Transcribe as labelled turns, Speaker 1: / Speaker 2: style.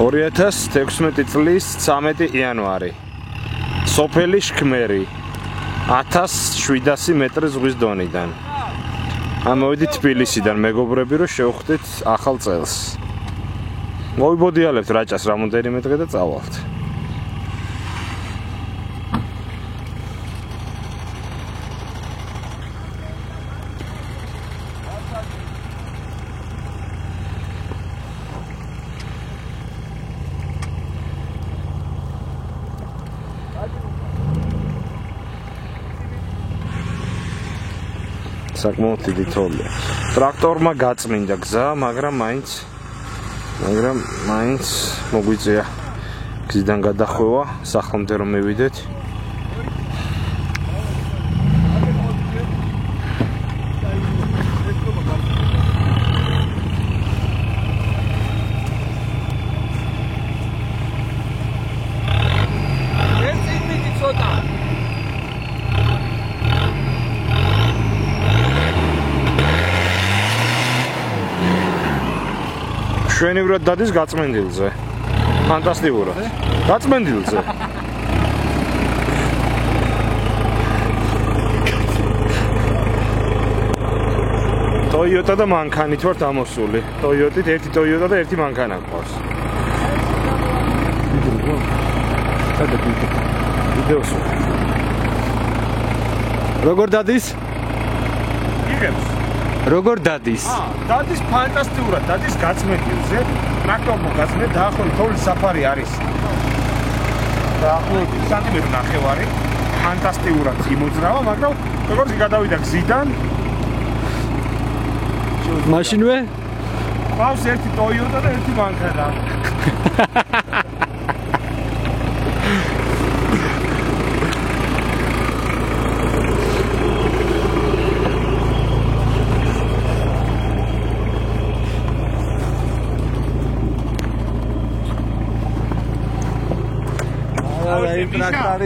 Speaker 1: 2016 წლის 13 იანვარი. სოფელი შქმერი 1700 მეტრი ზღვის დონიდან. ამოვიდით თბილისიდან მეგობრები რომ შევხვდით ახალ წელს. მოვიბოდიალებთ რაჭას რამოდენიმე დღე და წავალთ. საკმაოდ დიდი თოვლია. ტრაქტორმა გაწმინდა გზა, მაგრამ მაინც მოგვიწია გზიდან გადახვევა, სახლამდე რომ მივიდეთ. შვენივრად დადის გაწმენდილზე. ფანტასტიკურად. გაწმენდილზე. Toyota და მანქანით ვართ ამოსული. Toyota-ით ერთი Toyota და ერთი მანქანა გვყავს. ვიდეოს. როგორ დადის? იღებს. როგორ დადის? დადის ფანტასტიკურად, დადის გაწმენდილზე. ტრაქტორმა გაწმენდა, დაახლოებით თოვლის საფარი არის. დაახლოებით სანტიმეტრი ნახევარი. ფანტასტიკურად იმოძრავა, მაგრამ როგორც გადავიდა გზიდან მაშინვე ყავს ერთი Toyota და ერთი მანქანა. Aí, pra cá,